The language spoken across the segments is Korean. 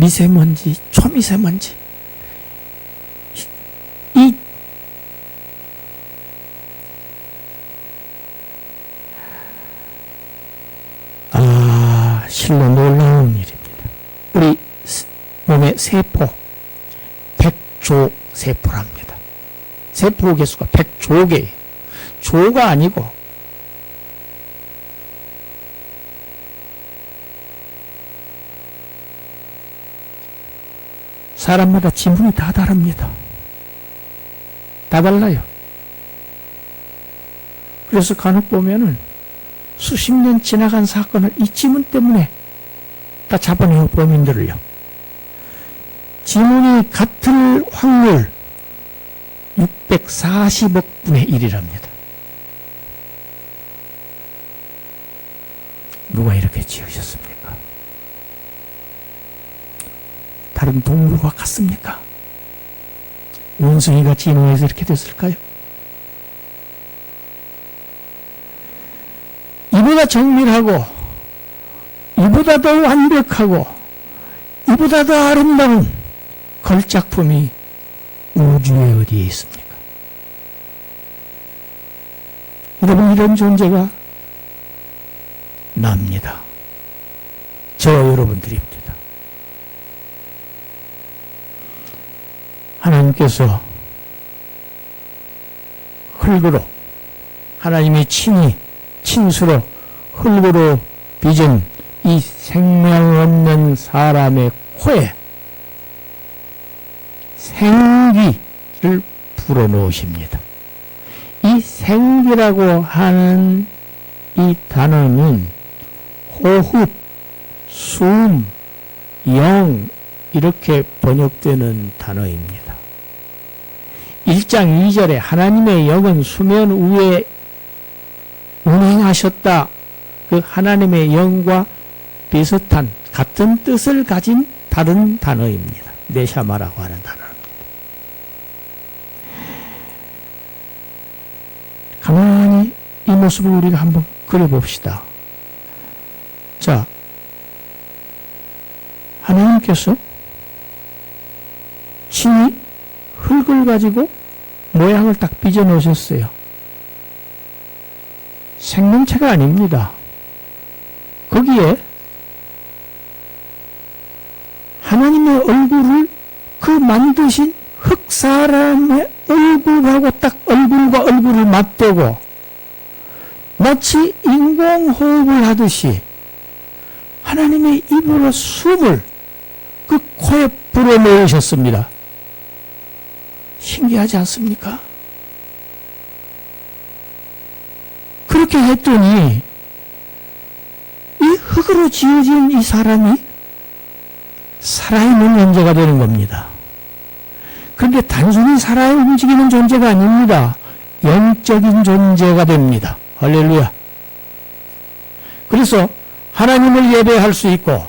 미세먼지, 초미세먼지, 이 실로 놀라운 일입니다. 우리 몸의 세포, 100조 세포랍니다. 세포 개수가 100조 개예요. 조가 아니고 사람마다 지문이 다 다릅니다. 다 달라요. 그래서 간혹 보면은 수십 년 지나간 사건을 이 지문 때문에 다 잡아내요, 범인들을요. 지문이 같을 확률 640억 분의 1이랍니다. 누가 이렇게 지으셨습니까? 다른 동물과 같습니까? 원숭이가 진화해서 이렇게 됐을까요? 이보다 정밀하고, 이보다 더 완벽하고, 이보다 더 아름다운 걸작품이 우주에 어디에 있습니까? 여러분, 이런 존재가 납니다. 저와 여러분들입니다. 하나님께서 흙으로, 하나님이 친히 친수로 흙으로 빚은 이 생명 없는 사람의 코에 생기를 불어넣으십니다. 이 생기라고 하는 이 단어는 호흡, 숨, 영 이렇게 번역되는 단어입니다. 1장 2절에 하나님의 영은 수면 위에 운행하셨다. 그 하나님의 영과 비슷한 같은 뜻을 가진 다른 단어입니다. 네샤마라고 하는 단어입니다. 가만히 이 모습을 우리가 한번 그려봅시다. 자, 하나님께서 친히 흙을 가지고 모양을 딱 빚어 놓으셨어요. 생명체가 아닙니다. 거기에 하나님의 얼굴을 그 만드신 흙사람의 얼굴하고 딱 얼굴과 얼굴을 맞대고 마치 인공호흡을 하듯이 하나님의 입으로 숨을 그 코에 불어넣으셨습니다. 신기하지 않습니까? 그렇게 했더니 이 흙으로 지어진 이 사람이 살아있는 존재가 되는 겁니다. 그런데 단순히 살아 움직이는 존재가 아닙니다. 영적인 존재가 됩니다. 할렐루야. 그래서 하나님을 예배할 수 있고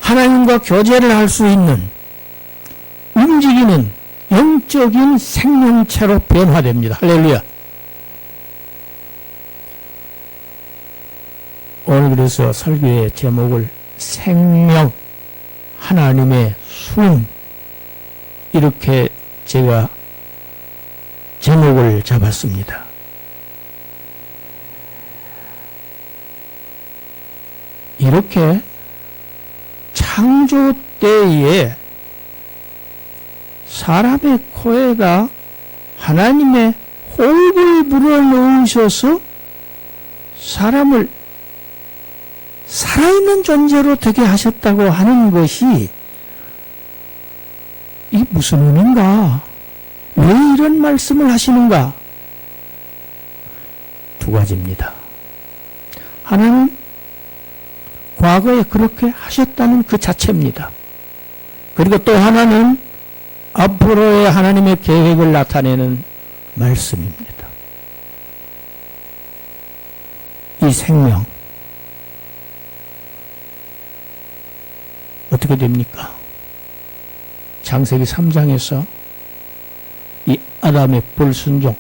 하나님과 교제를 할 수 있는 움직이는 영적인 생명체로 변화됩니다. 할렐루야. 오늘 그래서 설교의 제목을 생명, 하나님의 숨 이렇게 제가 제목을 잡았습니다. 이렇게 창조 때에 사람의 코에다 하나님의 호흡을 불어넣으셔서 사람을 살아있는 존재로 되게 하셨다고 하는 것이 이게 무슨 의미인가? 왜 이런 말씀을 하시는가? 두 가지입니다. 하나는 과거에 그렇게 하셨다는 그 자체입니다. 그리고 또 하나는 앞으로의 하나님의 계획을 나타내는 말씀입니다. 이 생명 어떻게 됩니까? 창세기 3장에서 이 아담의 불순종,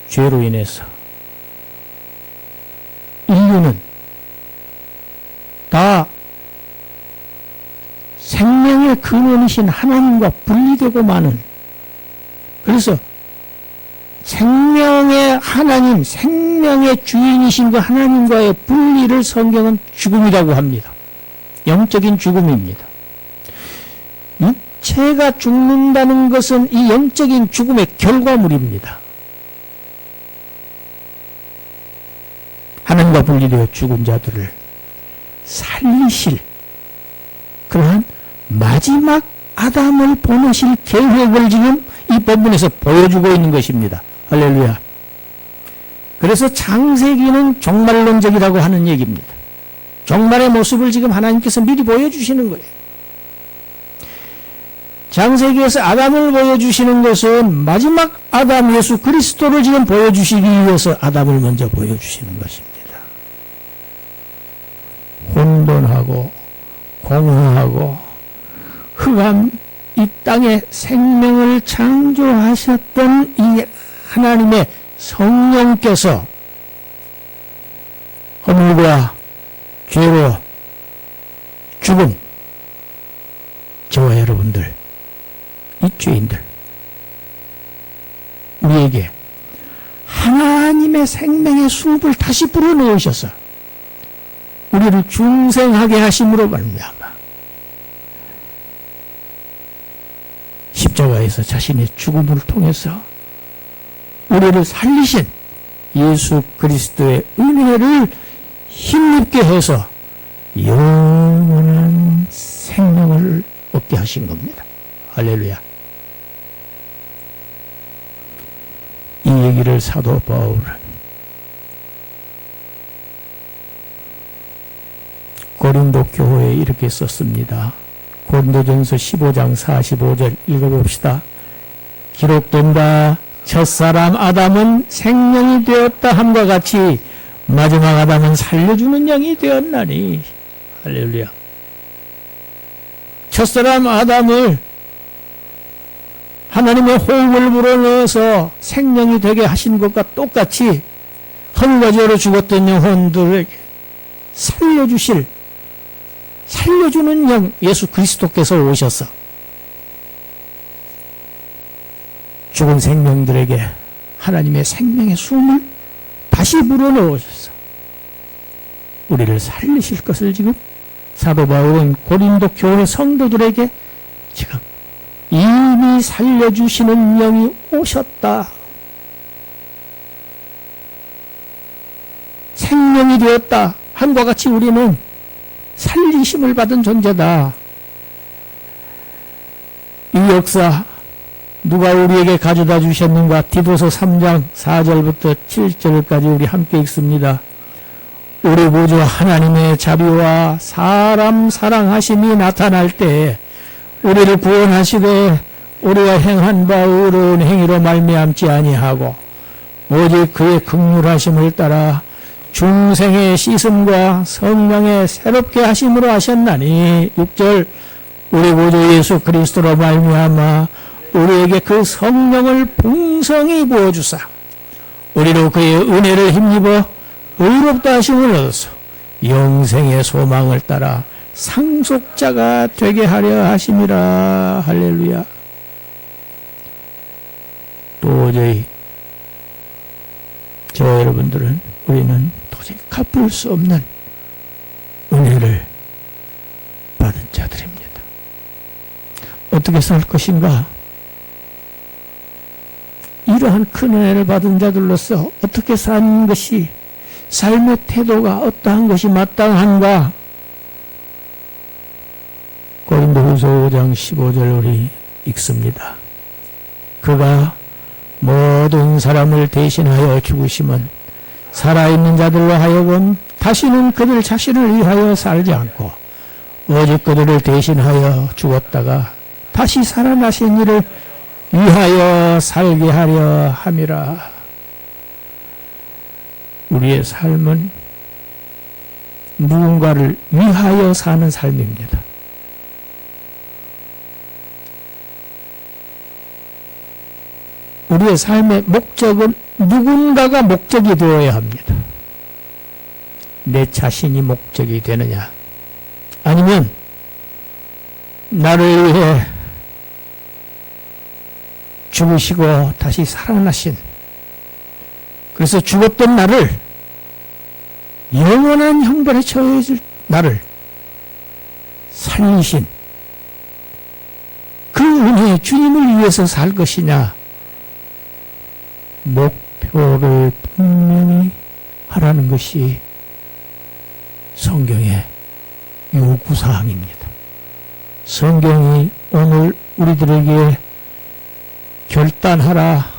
죄로 인해서 인류는 다 생명의 생명의 근원이신 하나님과 분리되고 마는, 그래서 생명의 하나님, 생명의 주인이신 그 하나님과의 분리를 성경은 죽음이라고 합니다. 영적인 죽음입니다. 육체가 죽는다는 것은 이 영적인 죽음의 결과물입니다. 하나님과 분리되어 죽은 자들을 살리실 그러한 마지막 아담을 보내실 계획을 지금 이 본문에서 보여주고 있는 것입니다. 할렐루야. 그래서 창세기는 종말론적이라고 하는 얘기입니다. 종말의 모습을 지금 하나님께서 미리 보여주시는 거예요. 창세기에서 아담을 보여주시는 것은 마지막 아담 예수 그리스도를 지금 보여주시기 위해서 아담을 먼저 보여주시는 것입니다. 혼돈하고 공허하고 흑암 이 땅에 생명을 창조하셨던 이 하나님의 성령께서 허물과 죄로 죽음, 저와 여러분들, 이 죄인들, 우리에게 하나님의 생명의 수업을 다시 불어넣으셔서 우리를 중생하게 하심으로 말미암아 십자가에서 자신의 죽음을 통해서 우리를 살리신 예수 그리스도의 은혜를 힘입게 해서 영원한 생명을 얻게 하신 겁니다. 할렐루야. 이 얘기를 사도 바울은 고린도 교회에 이렇게 썼습니다. 고린도전서 15장 45절 읽어봅시다. 기록된 바 첫사람 아담은 생명이 되었다 함과 같이 마지막 아담은 살려주는 영이 되었나니. 할렐루야. 첫사람 아담을 하나님의 호흡을 불어넣어서 생명이 되게 하신 것과 똑같이 허물과 죄로 죽었던 영혼들에게 살려주는 영 예수 그리스도께서 오셔서 죽은 생명들에게 하나님의 생명의 숨을 다시 불어넣으셔서 우리를 살리실 것을 지금 사도 바울은 고린도 교회 성도들에게 지금 이미 살려주시는 영이 오셨다. 생명이 되었다. 함과 같이 우리는 살리심을 받은 존재다. 이 역사 누가 우리에게 가져다 주셨는가? 디도서 3장 4절부터 7절까지 우리 함께 읽습니다. 우리 구주 하나님의 자비와 사람 사랑하심이 나타날 때 우리를 구원하시되 우리가 행한 바 의로운 행위로 말미암지 아니하고 오직 그의 긍휼하심을 따라 중생의 씻음과 성령의 새롭게 하심으로 하셨나니. 6절 우리 구주 예수 그리스도로 말미암아 우리에게 그 성령을 풍성히 부어주사 우리로 그의 은혜를 힘입어 의롭다 하심을 얻어서 영생의 소망을 따라 상속자가 되게 하려 하심이라. 할렐루야. 도저히 저와 여러분들은 우리는 도저히 갚을 수 없는 은혜를 받은 자들입니다. 어떻게 살 것인가? 이러한 큰 은혜를 받은 자들로서 어떻게 사는 것이, 삶의 태도가 어떠한 것이 마땅한가? 고린도후서 5장 15절 우리 읽습니다. 그가 모든 사람을 대신하여 죽으심은 살아있는 자들로 하여금 다시는 그들 자신을 위하여 살지 않고 오직 그들을 대신하여 죽었다가 다시 살아나신 이를 위하여 살게 하려 함이라. 우리의 삶은 누군가를 위하여 사는 삶입니다. 우리의 삶의 목적은 누군가가 목적이 되어야 합니다. 내 자신이 목적이 되느냐, 아니면 나를 위해 죽으시고 다시 살아나신, 그래서 죽었던 나를, 영원한 형벌에 처해질 나를 살리신 그 은혜, 주님을 위해서 살 것이냐, 목표를 분명히 하라는 것이 성경의 요구사항입니다. 성경이 오늘 우리들에게 결단하라,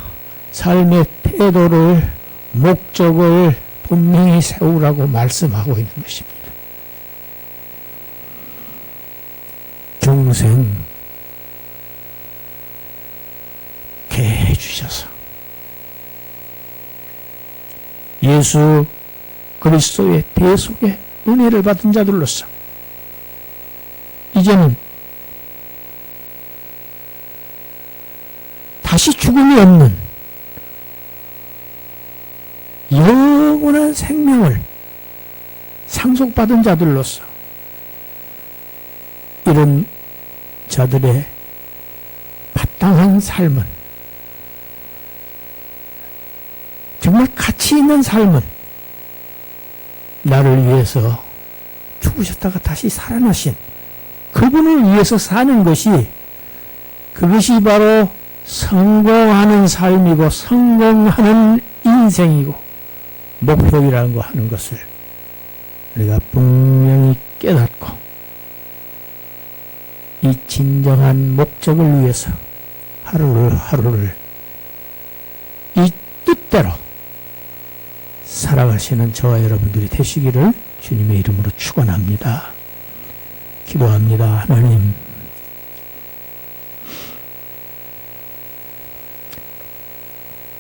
삶의 태도를, 목적을 분명히 세우라고 말씀하고 있는 것입니다. 중생케 해주셔서 예수 그리스도의 대속의 은혜를 받은 자들로서 이제는 다시 죽음이 없는 영원한 생명을 상속받은 자들로서 이런 자들의 마땅한 삶은, 정말 가치 있는 삶은 나를 위해서 죽으셨다가 다시 살아나신 그분을 위해서 사는 것이, 그것이 바로 성공하는 삶이고 성공하는 인생이고 목표이라는 거 하는 것을 우리가 분명히 깨닫고, 이 진정한 목적을 위해서 하루를 이 뜻대로 살아가시는 저와 여러분들이 되시기를 주님의 이름으로 축원합니다. 기도합니다. 하나님,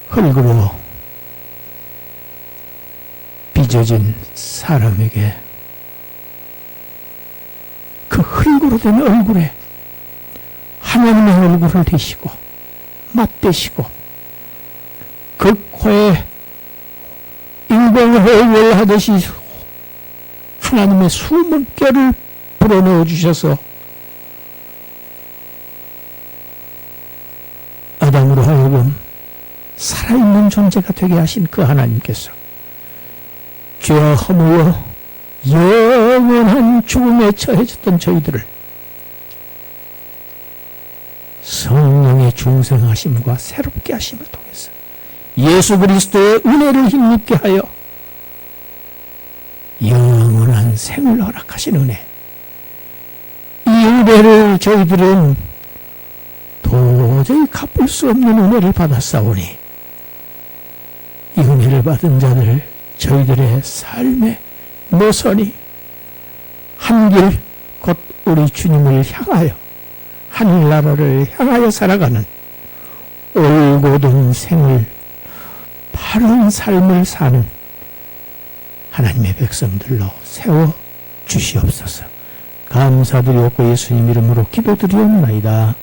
흙으로 빚어진 사람에게 그 흙으로 된 얼굴에 하나님의 얼굴을 대시고 맞대시고 그 코에 인공호흡을 하듯이 하나님의 수문결을 불어넣어 주셔서 아담으로 하여금 살아있는 존재가 되게 하신 그 하나님께서 죄와 허무와 영원한 죽음에 처해졌던 저희들을 성령의 중생하심과 새롭게 하심을 통해서 예수 그리스도의 은혜를 힘입게 하여 영원한 생을 허락하신 은혜, 이 은혜를 저희들은 도저히 갚을 수 없는 은혜를 받았사오니, 이 은혜를 받은 자들 저희들의 삶의 노선이 한 길, 곧 우리 주님을 향하여 하늘나라를 향하여 살아가는 올곧은 생을, 바른 삶을 사는 하나님의 백성들로 세워 주시옵소서. 감사드리옵고 예수님 이름으로 기도드리옵나이다.